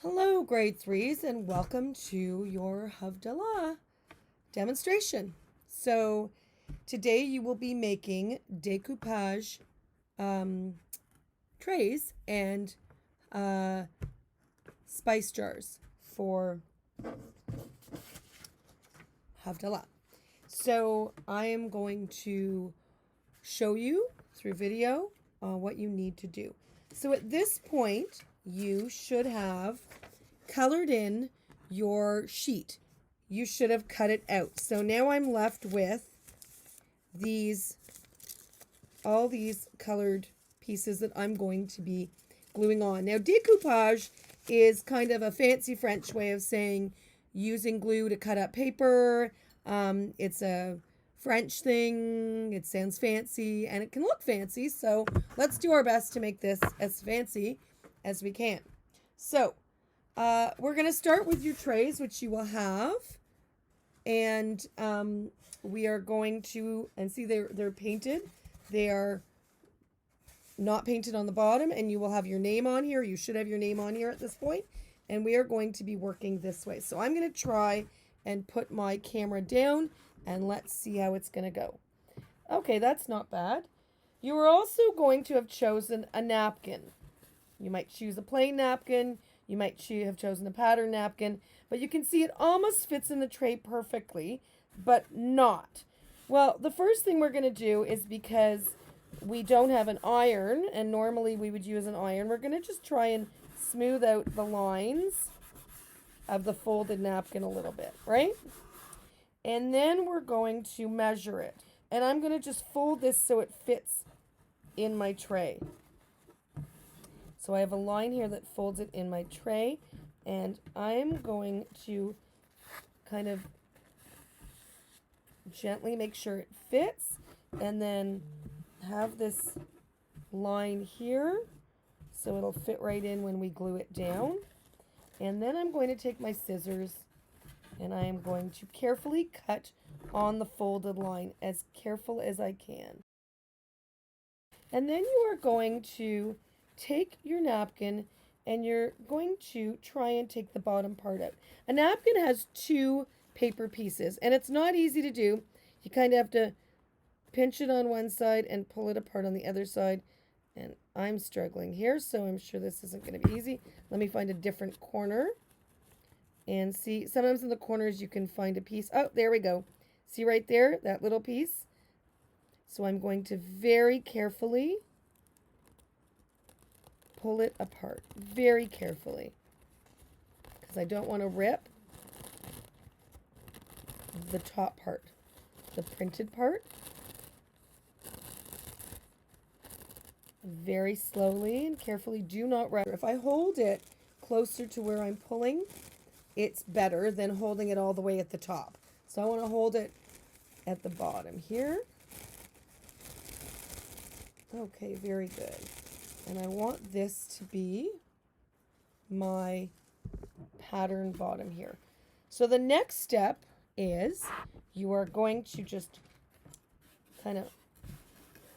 Hello, grade threes, and welcome to your Havdallah demonstration. So, today you will be making decoupage trays and spice jars for Havdallah. So, I am going to show you through video what you need to do. So, at this point, you should have colored in your sheet. You should have cut it out. So now I'm left with all these colored pieces that I'm going to be gluing on. Now, decoupage is kind of a fancy French way of saying using glue to cut up paper. It's a French thing. It sounds fancy and it can look fancy. So let's do our best to make this as fancy as we can. So we're going to start with your trays, which you will have. And we are going to, and see they're painted. They are not painted on the bottom, and you will have your name on here. You should have your name on here at this point. And we are going to be working this way. So I'm going to try and put my camera down, and let's see how it's going to go. Okay, that's not bad. You are also going to have chosen a napkin. You might choose a plain napkin. You might have chosen a pattern napkin. But you can see it almost fits in the tray perfectly, but not. Well, the first thing we're going to do is, because we don't have an iron, and normally we would use an iron, we're going to just try and smooth out the lines of the folded napkin a little bit, right? And then we're going to measure it. And I'm going to just fold this so it fits in my tray. So I have a line here that folds it in my tray, and I'm going to kind of gently make sure it fits, and then have this line here so it'll fit right in when we glue it down. And then I'm going to take my scissors and I am going to carefully cut on the folded line, as careful as I can. And then you are going to take your napkin and you're going to try and take the bottom part out. A napkin has two paper pieces, and it's not easy to do. You kind of have to pinch it on one side and pull it apart on the other side. And I'm struggling here, so I'm sure this isn't going to be easy. Let me find a different corner. And see, sometimes in the corners you can find a piece. Oh, there we go. See right there, that little piece? So I'm going to very carefully pull it apart, very carefully, because I don't want to rip the top part, the printed part. Very slowly and carefully. Do not rip. If I hold it closer to where I'm pulling, it's better than holding it all the way at the top. So I want to hold it at the bottom here. Okay, very good. And I want this to be my pattern bottom here. So the next step is you are going to just kind of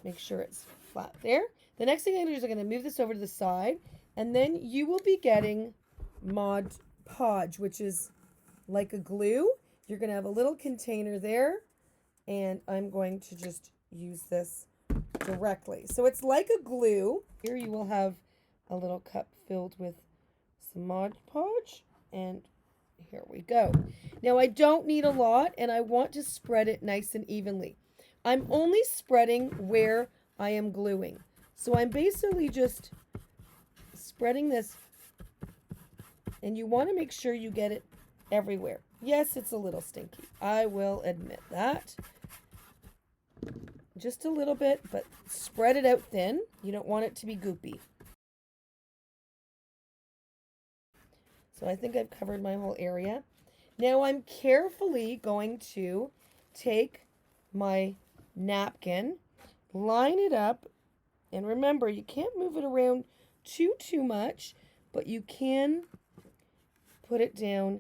make sure it's flat there. The next thing I'm going to do is I'm going to move this over to the side, and then you will be getting Mod Podge, which is like a glue. You're going to have a little container there, and I'm going to just use this directly. So it's like a glue. Here you will have a little cup filled with some Mod Podge, and here we go. Now I don't need a lot, and I want to spread it nice and evenly. I'm only spreading where I am gluing. So I'm basically just spreading this, and you want to make sure you get it everywhere. Yes, it's a little stinky. I will admit that. Just a little bit, but spread it out thin. You don't want it to be goopy. So I think I've covered my whole area. Now I'm carefully going to take my napkin, line it up, and remember, you can't move it around too much, but you can put it down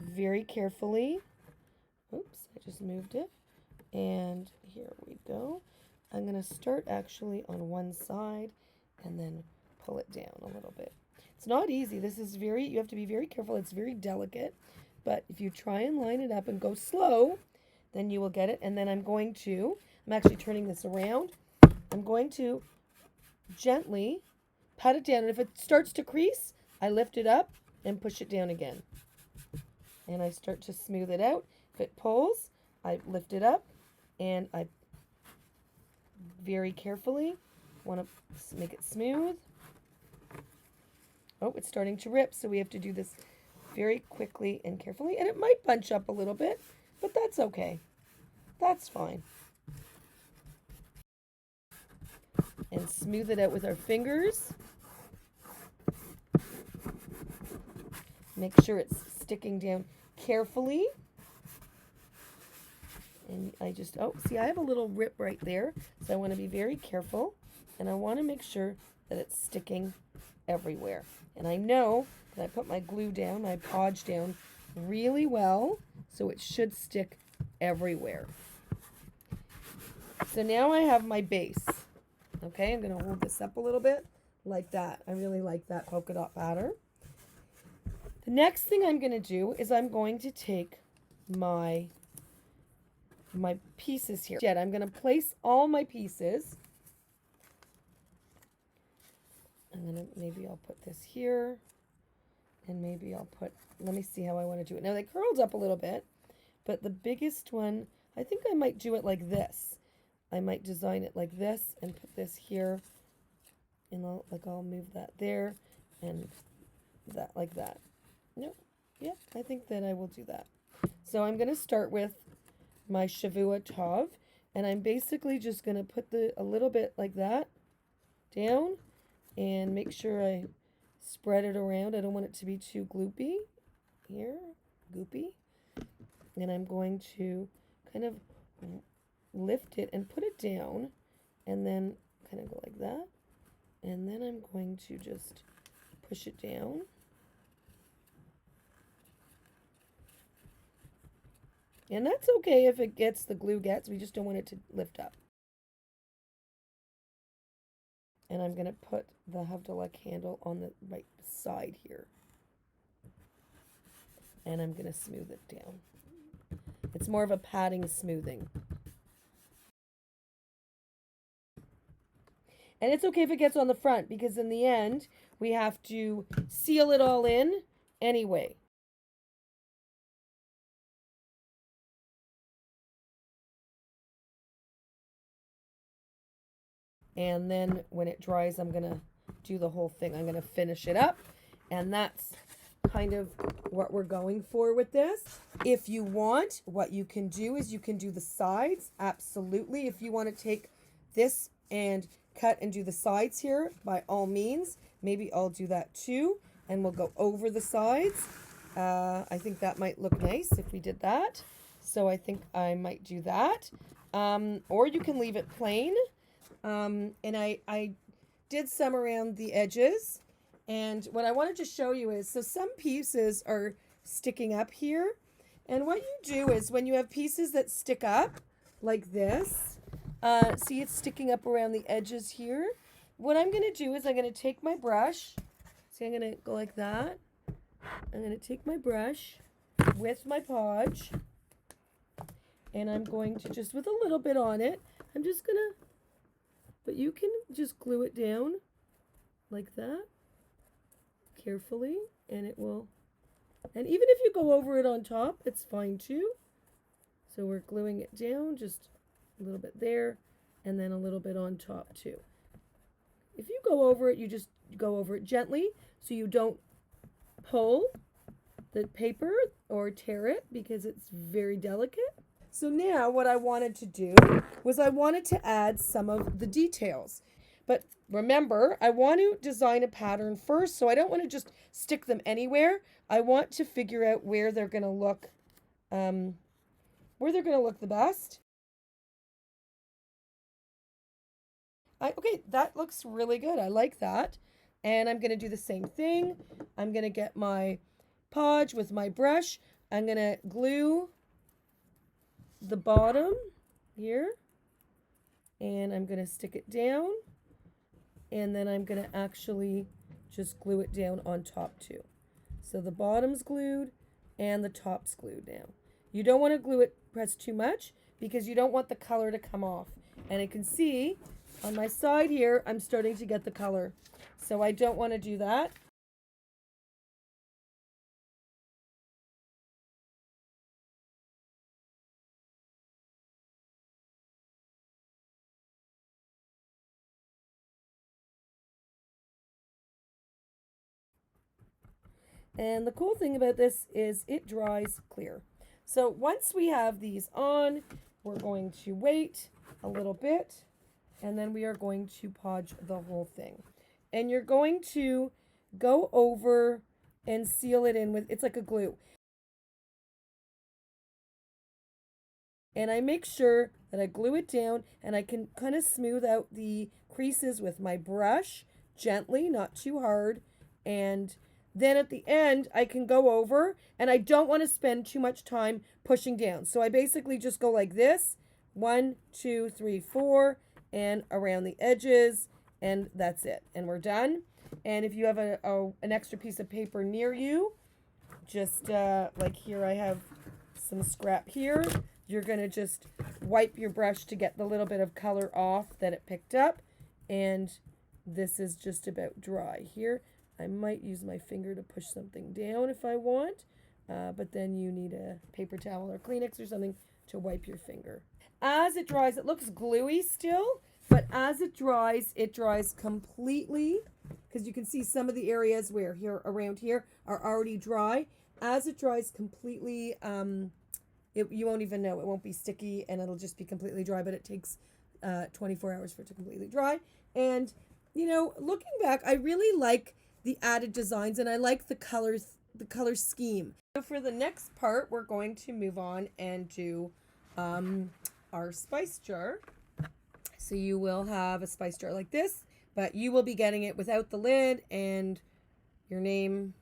very carefully. Oops, I just moved it. And here we go. I'm going to start actually on one side and then pull it down a little bit. It's not easy. This is you have to be very careful. It's very delicate. But if you try and line it up and go slow, then you will get it. And then I'm actually turning this around. I'm going to gently pat it down. And if it starts to crease, I lift it up and push it down again. And I start to smooth it out. If it pulls, I lift it up and I very carefully want to make it smooth. Oh, it's starting to rip, so we have to do this very quickly and carefully. And it might bunch up a little bit, but that's okay. That's fine. And smooth it out with our fingers. Make sure it's sticking down carefully. And I have a little rip right there, so I want to be very careful. And I want to make sure that it's sticking everywhere. And I know that I put my glue down, my podge down really well, so it should stick everywhere. So now I have my base. Okay, I'm going to hold this up a little bit like that. I really like that polka dot pattern. The next thing I'm going to do is I'm going to take my pieces here. I'm going to place all my pieces. Maybe I'll put this here, and maybe let me see how I want to do it. Now they curled up a little bit, but the biggest one, I think I might do it like this. I might design it like this and put this here, and I'll move that there, and that like that. No, yeah, I think that I will do that. So I'm going to start with my Shavua Tov, and I'm basically just going to put a little bit like that down, and make sure I spread it around. I don't want it to be too gloopy here, goopy. And I'm going to kind of lift it and put it down, and then kind of go like that. And then I'm going to just push it down. And that's okay if the glue gets, we just don't want it to lift up. And I'm going to put the Havdallah candle on the right side here. And I'm going to smooth it down. It's more of a patting smoothing. And it's okay if it gets on the front, because in the end, we have to seal it all in anyway. And then when it dries, I'm going to do the whole thing. I'm going to finish it up. And that's kind of what we're going for with this. If you want, what you can do is you can do the sides. Absolutely. If you want to take this and cut and do the sides here, by all means, maybe I'll do that too. And we'll go over the sides. I think that might look nice if we did that. So I think I might do that. Or you can leave it plain. And I did some around the edges, and what I wanted to show you is, so some pieces are sticking up here, and what you do is when you have pieces that stick up like this, see it's sticking up around the edges here, what I'm going to do is I'm going to take my brush, see I'm going to go like that, I'm going to take my brush with my podge, and I'm going to just, with a little bit on it, I'm just going to, but you can just glue it down like that carefully, and it will, and even if you go over it on top, it's fine too. So we're gluing it down just a little bit there, and then a little bit on top too. If you go over it, you just go over it gently so you don't pull the paper or tear it, because it's very delicate. So now what I wanted to do was I wanted to add some of the details. But remember, I want to design a pattern first, so I don't want to just stick them anywhere. I want to figure out where they're going to look the best. Okay, that looks really good. I like that. And I'm going to do the same thing. I'm going to get my podge with my brush. I'm going to glue the bottom here, and I'm going to stick it down, and then I'm going to actually just glue it down on top too. So the bottom's glued and the top's glued now. You don't want to glue it pressed too much because you don't want the color to come off. And you can see on my side here, I'm starting to get the color. So I don't want to do that. And the cool thing about this is it dries clear. So once we have these on, we're going to wait a little bit and then we are going to podge the whole thing. And you're going to go over and seal it in with, it's like a glue. And I make sure that I glue it down and I can kind of smooth out the creases with my brush gently, not too hard. And then at the end, I can go over and I don't want to spend too much time pushing down. So I basically just go like this, 1, 2, 3, 4, and around the edges, and that's it. And we're done. And if you have an extra piece of paper near you, just like here I have some scrap here. You're going to just wipe your brush to get the little bit of color off that it picked up. And this is just about dry here. I might use my finger to push something down if I want. But then you need a paper towel or Kleenex or something to wipe your finger. As it dries, it looks gluey still. But as it dries completely. Because you can see some of the areas where here around here are already dry. As it dries completely, you won't even know. It won't be sticky and it'll just be completely dry, but it takes 24 hours for it to completely dry. And, you know, looking back, I really like the added designs and I like the colors, the color scheme. So for the next part, we're going to move on and do our spice jar. So you will have a spice jar like this, but you will be getting it without the lid and your name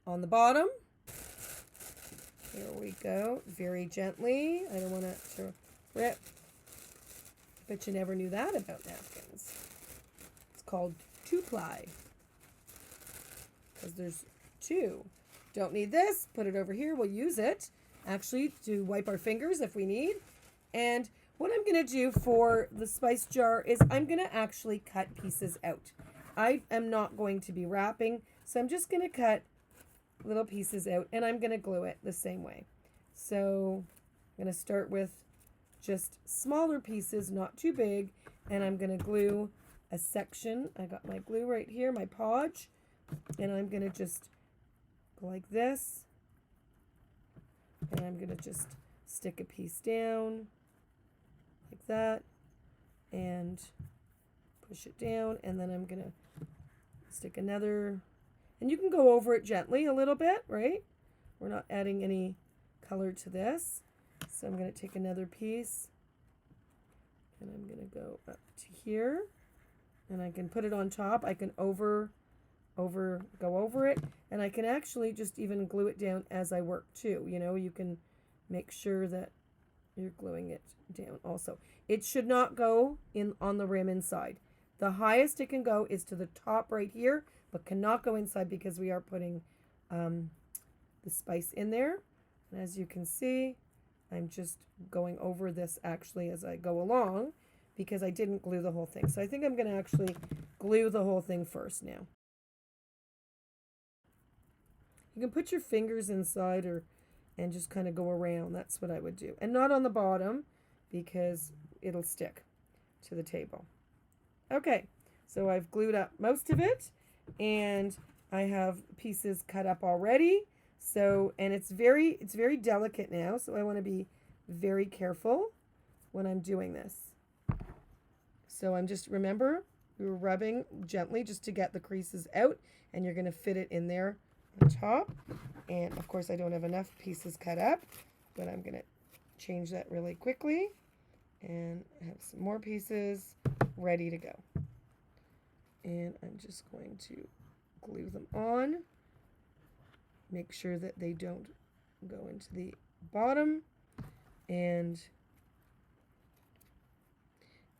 on the bottom. Here we go, very gently. I don't want it to rip. Bet you never knew that about napkins. It's called 2-ply. Because there's 2. Don't need this, put it over here. We'll use it actually to wipe our fingers if we need. And what I'm going to do for the spice jar is I'm going to actually cut pieces out. I am not going to be wrapping, so I'm just going to cut little pieces out and I'm going to glue it the same way. So I'm going to start with just smaller pieces, not too big, and I'm going to glue a section. I got my glue right here, my podge, and I'm going to just go like this, and I'm going to just stick a piece down like that and push it down, and then I'm going to stick another. And you can go over it gently a little bit, right? We're not adding any color to this. So I'm going to take another piece and I'm going to go up to here and I can put it on top. I can go over it, and I can actually just even glue it down as I work too. You know, you can make sure that you're gluing it down also. It should not go in on the rim inside. The highest it can go is to the top right here, but cannot go inside because we are putting the spice in there. And as you can see, I'm just going over this actually as I go along because I didn't glue the whole thing. So I think I'm going to actually glue the whole thing first now. You can put your fingers inside and just kind of go around. That's what I would do. And not on the bottom because it'll stick to the table. Okay, so I've glued up most of it and I have pieces cut up already. So, and it's very delicate now, so I want to be very careful when I'm doing this. So I'm just, remember, we were rubbing gently just to get the creases out, and you're going to fit it in there on top. And of course I don't have enough pieces cut up, but I'm going to change that really quickly and have some more pieces ready to go. And I'm just going to glue them on. Make sure that they don't go into the bottom, and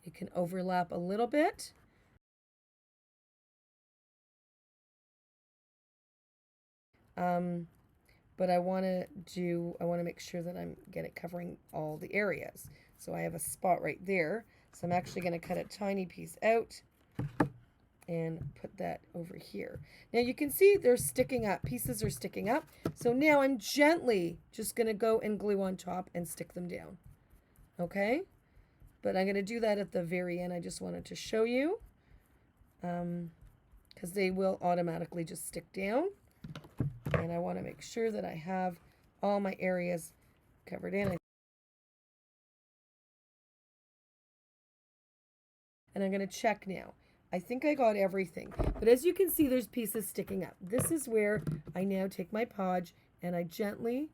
it can overlap a little bit. But I want to make sure that I'm covering all the areas. So I have a spot right there. So I'm actually going to cut a tiny piece out and put that over here. Now you can see they're sticking up. Pieces are sticking up. So now I'm gently just going to go and glue on top and stick them down. Okay? But I'm going to do that at the very end. I just wanted to show you because they will automatically just stick down. And I want to make sure that I have all my areas covered in. And I'm going to check now. I think I got everything. But as you can see, there's pieces sticking up. This is where I now take my podge and I gently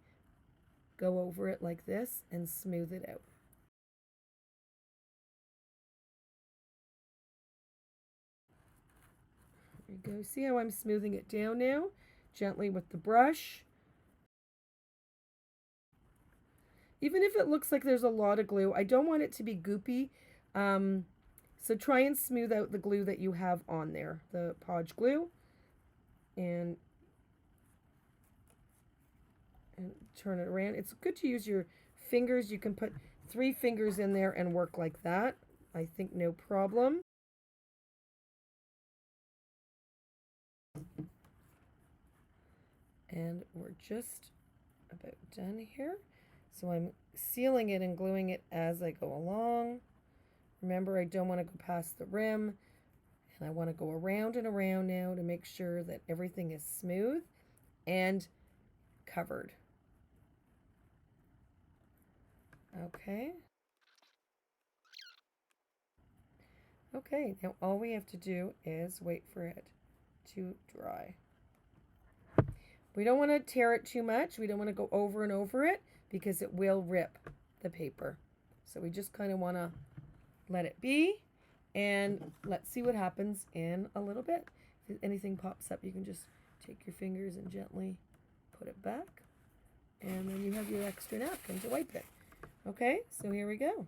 go over it like this and smooth it out. There you go. See how I'm smoothing it down now? Gently with the brush. Even if it looks like there's a lot of glue, I don't want it to be goopy. So try and smooth out the glue that you have on there, the podge glue. And turn it around. It's good to use your fingers. You can put 3 fingers in there and work like that. I think no problem. And we're just about done here. So I'm sealing it and gluing it as I go along. Remember, I don't want to go past the rim. And I want to go around and around now to make sure that everything is smooth and covered. Okay. Okay, now all we have to do is wait for it to dry. We don't want to tear it too much. We don't want to go over and over it because it will rip the paper. So we just kind of want to let it be, and let's see what happens in a little bit. If anything pops up, you can just take your fingers and gently put it back, and then you have your extra napkin to wipe it. Okay, so here we go.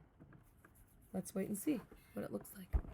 Let's wait and see what it looks like.